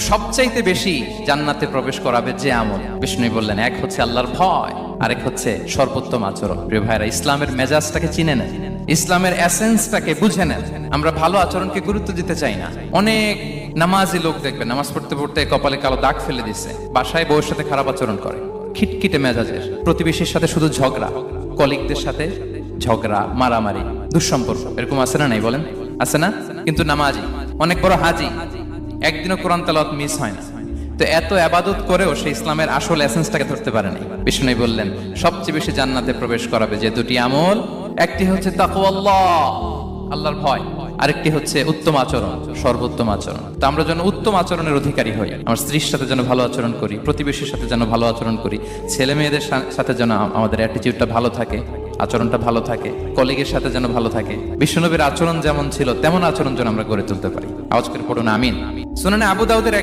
সবচাইতে বেশি জান্নাতে প্রবেশ করাবে যে আমল, বিষ্ণু বললেন, এক হচ্ছে আল্লাহর ভয়, আরেক হচ্ছে সর্বোত্তম আচরণ। প্রিয় ভাইরা, ইসলামের মেজাজটাকে চিনে নেন, ইসলামের এসেন্সটাকে বুঝে নেন। আমরা ভালো আচরণকে গুরুত্ব দিতে চাই না। অনেক নামাজি লোক দেখবেন নামাজ পড়তে পড়তে কপালে কালো দাগ ফেলে দিচ্ছে, বাসায় বউয়ের সাথে খারাপ আচরণ করে, খিটখিটে মেজাজের, প্রতিবেশীর সাথে শুধু ঝগড়া, কলিগদের সাথে ঝগড়া, মারামারি, দুঃসম্পর্ক। এরকম আছে না? নাই বলেন, আছে না? কিন্তু নামাজি, অনেক বড় হাজি, একদিনও কোরআন তেলাওয়াত মিস হয় না। তো এত ইবাদত করেও সে ইসলামের আসল এসেন্সটাকে ধরতে পারে নাই। বিষ্ণু বললেন, সবচেয়ে বেশি জান্নাতে প্রবেশ করাবে যে দুটি আমল, একটি হচ্ছে তাকওয়াল্লাহ, আল্লাহর ভয়, আরেকটি হচ্ছে উত্তম আচরণ, সর্বোত্তম আচরণ। তো আমরা যেন উত্তম আচরণের অধিকারী হই। আমার স্ত্রীর সাথে যেন ভালো আচরণ করি, প্রতিবেশীর সাথে যেন ভালো আচরণ করি, ছেলে মেয়েদের সাথে যেন আমাদের অ্যাটিটিউডটা ভালো থাকে, আচরণটা ভালো থাকে, কলিগের সাথে যেন ভালো থাকে। বিশ্বনবীর আচরণ যেমন ছিল তেমন আচরণ যেন আমরা গড়ে তুলতে পারি। আওয়াজ করে পড়ুন আমিন। সুনানে আবু দাউদের এক